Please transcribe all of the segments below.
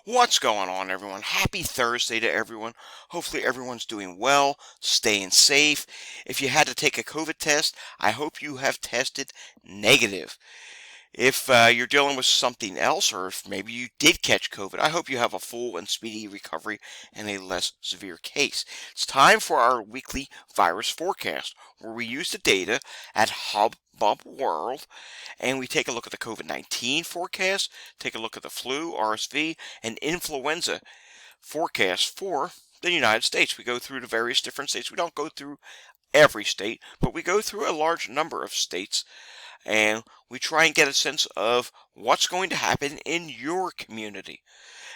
What's going on, everyone? Happy Thursday to everyone. Hopefully, everyone's doing well, staying safe. If you had to take a COVID test, I hope you have tested negative. If you're dealing with something else, or if maybe you did catch COVID, I hope you have a full and speedy recovery and a less severe case. It's time for our weekly virus forecast, where we use the data at Hubbub World, and we take a look at the COVID-19 forecast, take a look at the flu, RSV, and influenza forecast for the United States. We go through the various different states. We don't go through every state, but we go through a large number of states, and we try and get a sense of what's going to happen in your community.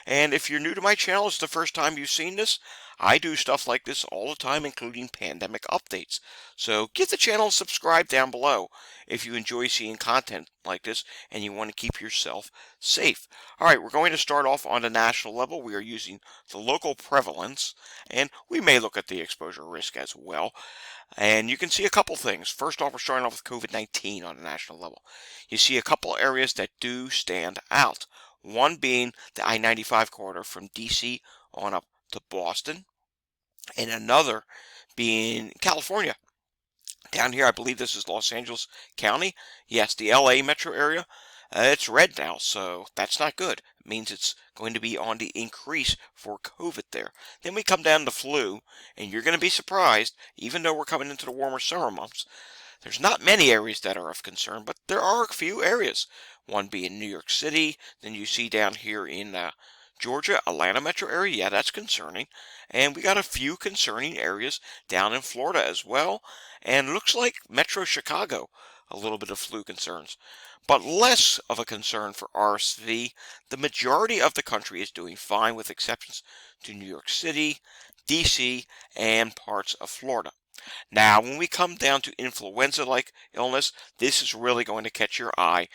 And if you're new to my channel, it's the first time you've seen this, I do stuff like this all the time, including pandemic updates. So give the channel a subscribe down below if you enjoy seeing content like this and you want to keep yourself safe. Alright, we're going to start off on the national level. We are using the local prevalence, and we may look at the exposure risk as well. And you can see a couple things. First off, we're starting off with COVID-19 on the national level. You see a couple areas that do stand out. One being the I-95 corridor from D.C. on up to Boston, and another being California. Down here, I believe this is Los Angeles County. Yes, the L.A. metro area. It's red now, so that's not good. It means it's going to be on the increase for COVID there. Then we come down to flu, and you're going to be surprised, even though we're coming into the warmer summer months, there's not many areas that are of concern, but there are a few areas. One being New York City, then you see down here in Georgia, Atlanta metro area. Yeah, that's concerning. And we got a few concerning areas down in Florida as well. And looks like Metro Chicago, a little bit of flu concerns. But less of a concern for RSV. The majority of the country is doing fine, with exceptions to New York City, D.C., and parts of Florida. Now, when we come down to influenza-like illness, this is really going to catch your eye.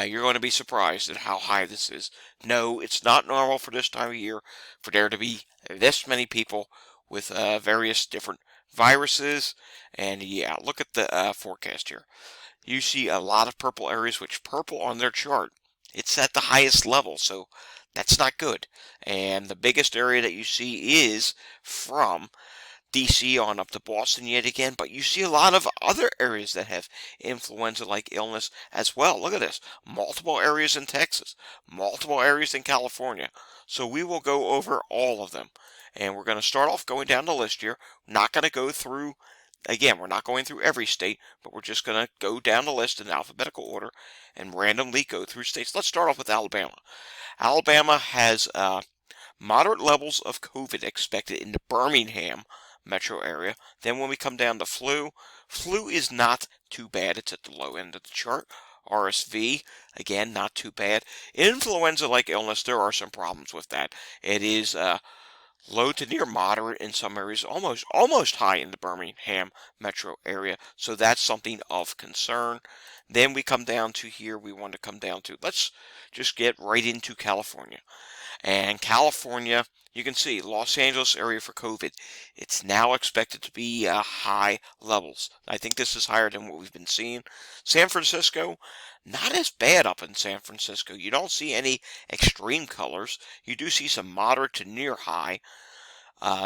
You're going to be surprised at how high this is. No, it's not normal for this time of year for there to be this many people with various different viruses. And yeah, look at the forecast here. You see a lot of purple areas, which purple on their chart, it's at the highest level, so that's not good. And the biggest area that you see is from D.C. on up to Boston yet again, but you see a lot of other areas that have influenza-like illness as well. Look at this. Multiple areas in Texas, multiple areas in California. So we will go over all of them. And we're going to start off going down the list here. Not going to go through, again, we're not going through every state, but we're just going to go down the list in alphabetical order and randomly go through states. Let's start off with Alabama. Alabama has moderate levels of COVID expected in the Birmingham metro area. Then when we come down to flu is not too bad. It's at the low end of the chart. RSV, again, not too bad. Influenza-like illness, there are some problems with that. It is low to near moderate in some areas, almost high in the Birmingham metro area. So that's something of concern. Then we come down to here, we want to come down to, let's just get right into California. And California, you can see Los Angeles area for COVID. It's now expected to be high levels. I think this is higher than what we've been seeing. San Francisco, not as bad up in San Francisco. You don't see any extreme colors. You do see some moderate to near high.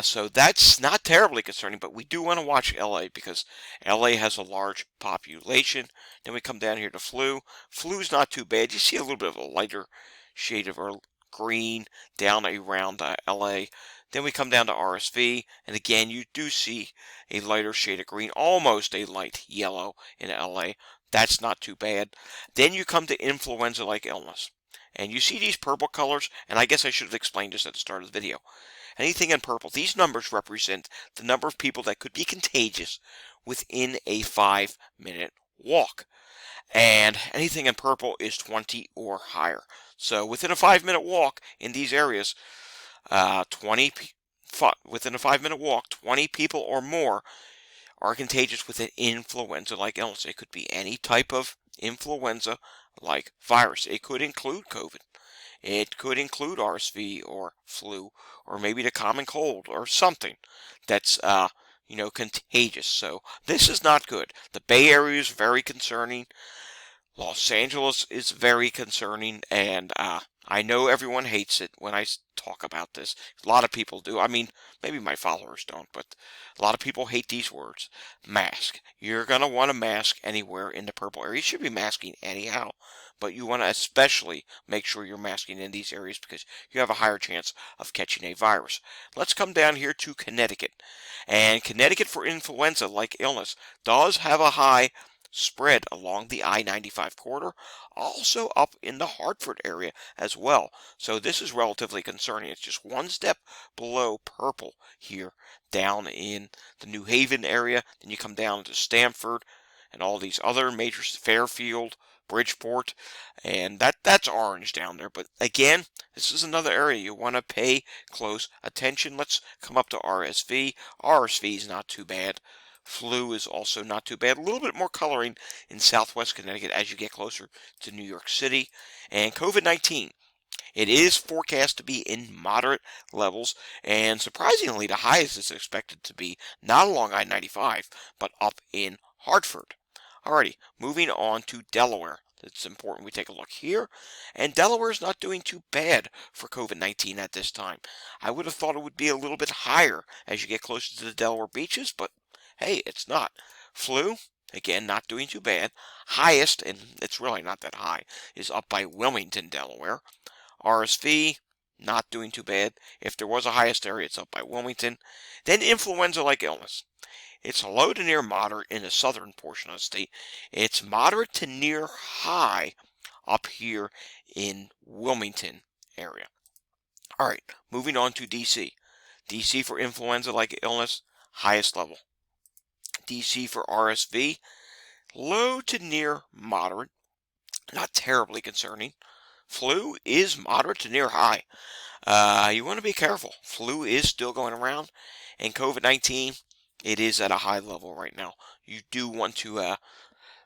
So that's not terribly concerning, but we do want to watch LA because LA has a large population. Then we come down here to flu. Flu's not too bad. You see a little bit of a lighter shade of green down around LA. Then we come down to RSV, and again you do see a lighter shade of green, almost a light yellow in LA. That's not too bad. Then you come to influenza-like illness, and you see these purple colors, and I guess I should have explained this at the start of the video. Anything in purple, these numbers represent the number of people that could be contagious within a 5-minute walk. And anything in purple is 20 or higher. So within a 5-minute walk in these areas, within a 5-minute walk, 20 people or more are contagious with an influenza-like illness. It could be any type of influenza-like virus. It could include COVID. It could include RSV or flu, or maybe the common cold or something that's contagious. So this is not good. The Bay Area is very concerning. Los Angeles is very concerning, and I know everyone hates it when I talk about this. A lot of people do. I mean, maybe my followers don't, but a lot of people hate these words. Mask. You're going to want to mask anywhere in the purple area. You should be masking anyhow, but you want to especially make sure you're masking in these areas because you have a higher chance of catching a virus. Let's come down here to Connecticut. And Connecticut, for influenza-like illness, does have a high spread along the I-95 corridor, also up in the Hartford area as well. So this is relatively concerning. It's just one step below purple here down in the New Haven area. Then you come down to Stamford and all these other major, Fairfield, Bridgeport, and that's orange down there. But again, this is another area you want to pay close attention. Let's come up to RSV. RSV is not too bad. Flu is also not too bad. A little bit more coloring in southwest Connecticut as you get closer to New York City. And COVID-19, it is forecast to be in moderate levels, and surprisingly, the highest is expected to be not along I-95, but up in Hartford. Alrighty, moving on to Delaware. It's important we take a look here, and Delaware is not doing too bad for COVID-19 at this time. I would have thought it would be a little bit higher as you get closer to the Delaware beaches, but hey, it's not. Flu, again, not doing too bad. Highest, and it's really not that high, is up by Wilmington, Delaware. RSV, not doing too bad. If there was a highest area, it's up by Wilmington. Then influenza-like illness. It's low to near moderate in the southern portion of the state. It's moderate to near high up here in Wilmington area. All right, moving on to DC. DC for influenza-like illness, highest level. DC for RSV, low to near moderate, not terribly concerning. Flu is moderate to near high. You want to be careful. Flu is still going around, and COVID-19, it is at a high level right now. You do want to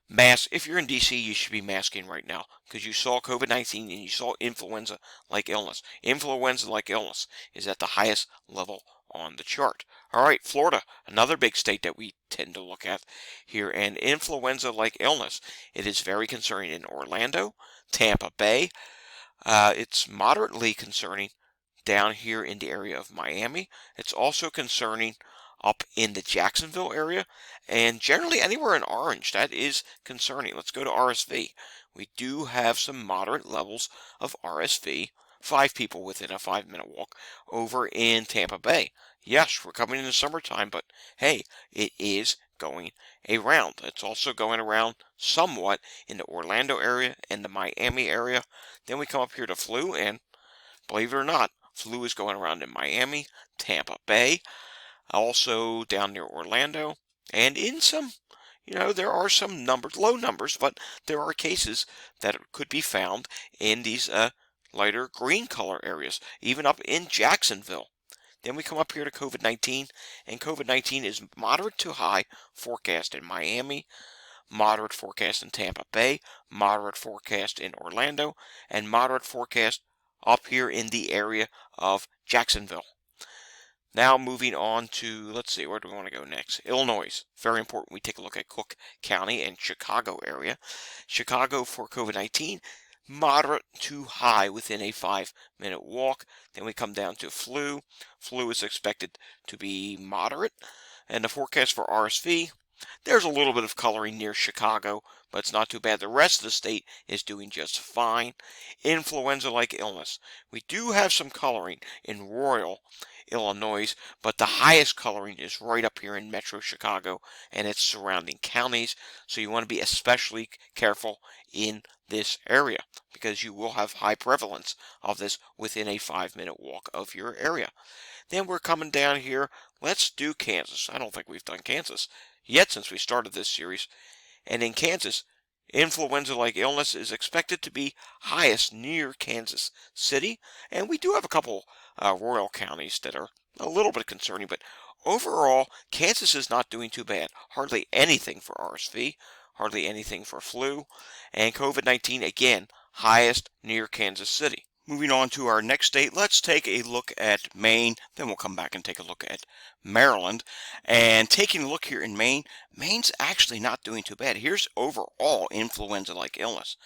mask. If you're in DC, you should be masking right now because you saw COVID-19 and you saw influenza-like illness. Influenza-like illness is at the highest level on the chart. All right, Florida, another big state that we tend to look at here, and influenza-like illness. It is very concerning in Orlando, Tampa Bay. It's moderately concerning down here in the area of Miami. It's also concerning up in the Jacksonville area, and generally anywhere in orange. That is concerning. Let's go to RSV. We do have some moderate levels of RSV. 5 people within a 5-minute walk over in Tampa Bay. Yes, we're coming in the summertime, but hey, it is going around. It's also going around somewhat in the Orlando area and the Miami area. Then we come up here to flu, and believe it or not, flu is going around in Miami, Tampa Bay, also down near Orlando, and in some, there are some numbers, low numbers, but there are cases that could be found in these lighter green color areas, even up in Jacksonville. Then we come up here to COVID-19, and COVID-19 is moderate to high forecast in Miami, moderate forecast in Tampa Bay, moderate forecast in Orlando, and moderate forecast up here in the area of Jacksonville. Now moving on to, let's see, where do we want to go next? Illinois. Very important we take a look at Cook County and Chicago area. Chicago for COVID-19, moderate to high within a 5-minute walk. Then we come down to flu. Flu is expected to be moderate. And the forecast for RSV, there's a little bit of coloring near Chicago, but it's not too bad. The rest of the state is doing just fine. Influenza-like illness. We do have some coloring in Royal, Illinois, but the highest coloring is right up here in Metro Chicago and its surrounding counties. So you want to be especially careful in this area because you will have high prevalence of this within a 5-minute walk of your area. Then we're coming down here. Let's do Kansas. I don't think we've done Kansas yet since we started this series. And in Kansas, influenza-like illness is expected to be highest near Kansas City. And we do have a couple rural counties that are a little bit concerning, but overall, Kansas is not doing too bad. Hardly anything for RSV, hardly anything for flu, and COVID-19, again, highest near Kansas City. Moving on to our next state, let's take a look at Maine, then we'll come back and take a look at Maryland. And taking a look here in Maine, Maine's actually not doing too bad. Here's overall influenza-like illness.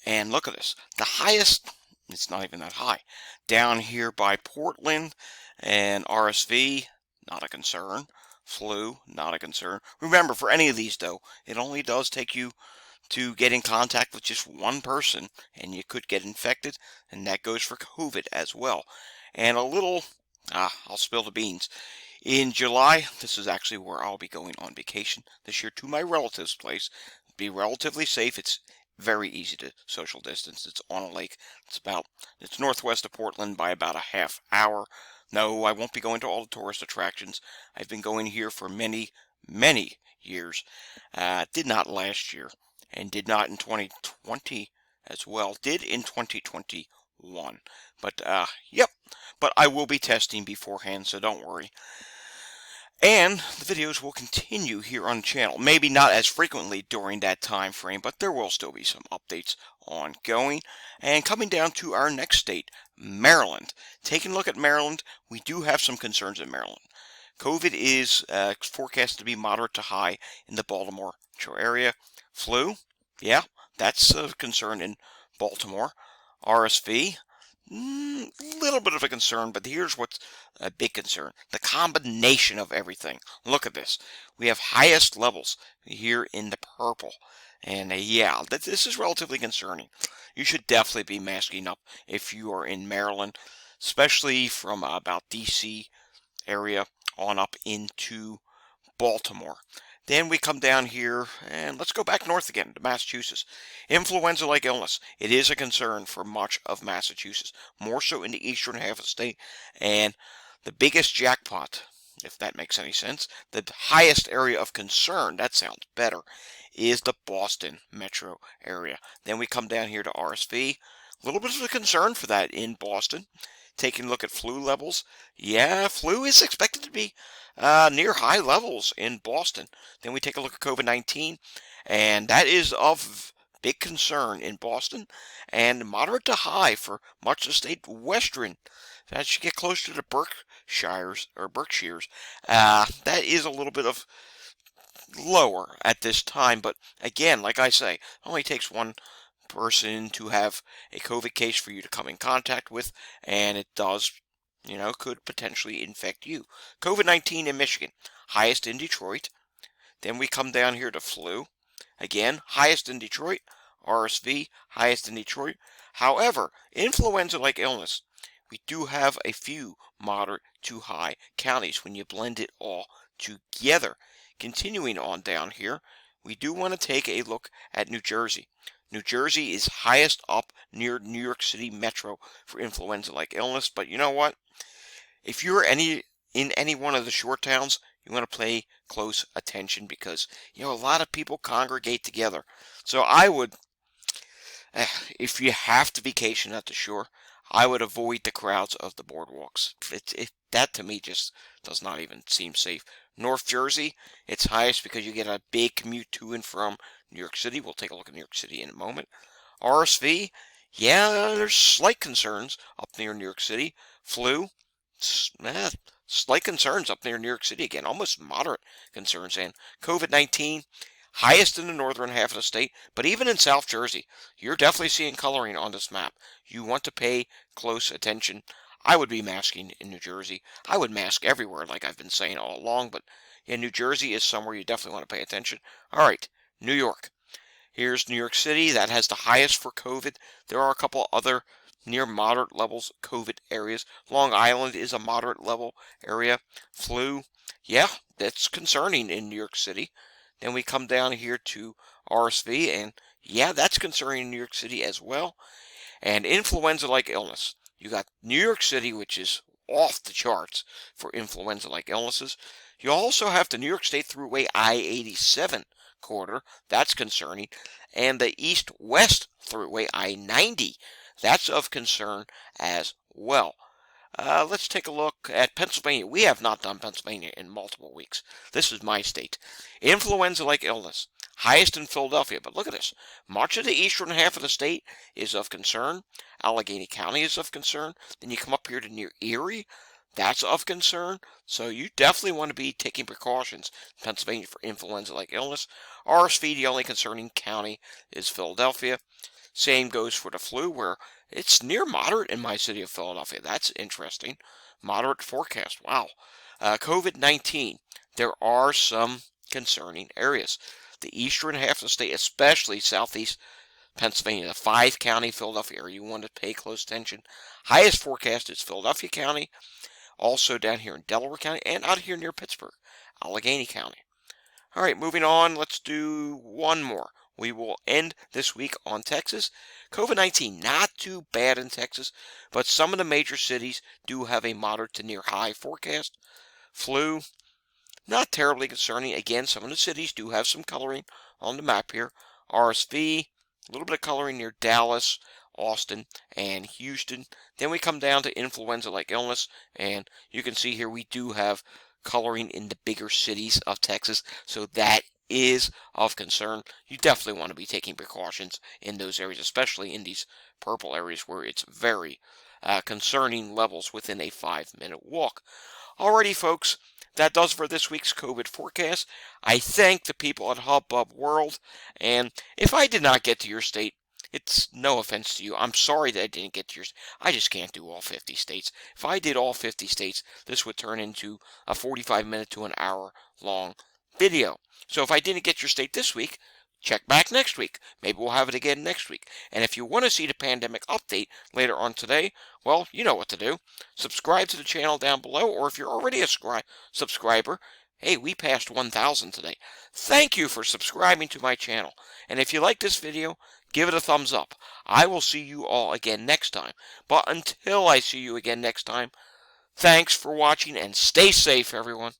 And look at this. The highest It's not even that high. Down here by Portland and RSV, not a concern. Flu, not a concern. Remember, for any of these, though, it only does take you to get in contact with just one person, and you could get infected, and that goes for COVID as well. And a little, I'll spill the beans. In July, this is actually where I'll be going on vacation this year to my relative's place. Be relatively safe. It's very easy to social distance. It's on a lake. It's northwest of Portland by about a half hour. No, I won't be going to all the tourist attractions. I've been going here for many, many years. Did not last year, and did not in 2020 as well. Did in 2021. But, yep. But I will be testing beforehand, so don't worry. And the videos will continue here on the channel. Maybe not as frequently during that time frame, but there will still be some updates ongoing. And coming down to our next state, Maryland. Taking a look at Maryland, we do have some concerns in Maryland. COVID is forecasted to be moderate to high in the Baltimore metro area. Flu, yeah, that's a concern in Baltimore. RSV, little bit of a concern, but here's what's a big concern. The combination of everything. Look at this. We have highest levels here in the purple. And yeah, this is relatively concerning. You should definitely be masking up if you are in Maryland, especially from about DC area on up into Baltimore. Then we come down here, and let's go back north again to Massachusetts. Influenza-like illness. It is a concern for much of Massachusetts, more so in the eastern half of the state. And the biggest jackpot, if that makes any sense, the highest area of concern, that sounds better, is the Boston metro area. Then we come down here to RSV. A little bit of a concern for that in Boston. Taking a look at flu levels. Yeah, flu is expected to be near high levels in Boston. Then we take a look at COVID-19, and that is of big concern in Boston, and moderate to high for much of the state western. That should get close to the Berkshires. That is a little bit of lower at this time, but again, like I say, it only takes one person to have a COVID case for you to come in contact with, and it does, could potentially infect you. COVID-19 in Michigan, highest in Detroit. Then we come down here to flu. Again, highest in Detroit. RSV, highest in Detroit. However, influenza-like illness, we do have a few moderate to high counties when you blend it all together. Continuing on down here, we do want to take a look at New Jersey. New Jersey is highest up near New York City Metro for influenza-like illness, but you know what? If you're in any one of the shore towns, you want to pay close attention because, a lot of people congregate together. So I would, if you have to vacation at the shore, I would avoid the crowds of the boardwalks. That to me just does not even seem safe. North Jersey, it's highest because you get a big commute to and from New York City. We'll take a look at New York City in a moment. RSV, yeah, there's slight concerns up near New York City. Flu, slight concerns up near New York City again, almost moderate concerns. And COVID-19, highest in the northern half of the state, but even in South Jersey, you're definitely seeing coloring on this map. You want to pay close attention. I would be masking in New Jersey. I would mask everywhere, like I've been saying all along, but yeah, New Jersey is somewhere you definitely want to pay attention. All right, New York. Here's New York City. That has the highest for COVID. There are a couple other near moderate levels COVID areas. Long Island is a moderate level area. Flu, yeah, that's concerning in New York City. Then we come down here to RSV, and yeah, that's concerning in New York City as well. And influenza-like illness. You got New York City, which is off the charts for influenza-like illnesses. You also have the New York State Thruway I-87 corridor. That's concerning. And the East-West Thruway I-90. That's of concern as well. Let's take a look at Pennsylvania. We have not done Pennsylvania in multiple weeks. This is my state. Influenza-like illness. Highest in Philadelphia, but look at this. Much of the eastern half of the state is of concern. Allegheny County is of concern. Then you come up here to near Erie. That's of concern. So you definitely want to be taking precautions in Pennsylvania for influenza-like illness. RSV, the only concerning county is Philadelphia. Same goes for the flu, where It's near moderate in my city of Philadelphia. That's interesting. Moderate forecast. Wow. COVID-19. There are some concerning areas. The eastern half of the state, especially southeast Pennsylvania, the 5-county Philadelphia area, you want to pay close attention. Highest forecast is Philadelphia County, also down here in Delaware County, and out here near Pittsburgh, Allegheny County. All right, moving on, let's do one more. We will end this week on Texas. COVID-19, not too bad in Texas, but some of the major cities do have a moderate to near high forecast. Flu, not terribly concerning. Again, some of the cities do have some coloring on the map here. RSV, a little bit of coloring near Dallas, Austin, and Houston. Then we come down to influenza-like illness, and you can see here we do have coloring in the bigger cities of Texas, so that is of concern. You definitely want to be taking precautions in those areas, especially in these purple areas where it's very concerning levels within a 5-minute walk. Alrighty, folks, that does for this week's COVID forecast. I thank the people at Hubbub World, and if I did not get to your state, it's no offense to you. I'm sorry that I didn't get to yours. I just can't do all 50 states. If I did all 50 states, this would turn into a 45-minute to an hour long video. So if I didn't get your state this week, check back next week. Maybe we'll have it again next week. And if you want to see the pandemic update later on today, well, you know what to do. Subscribe to the channel down below, or if you're already a subscriber, hey, we passed 1,000 today. Thank you for subscribing to my channel. And if you like this video, give it a thumbs up. I will see you all again next time. But until I see you again next time, thanks for watching and stay safe, everyone.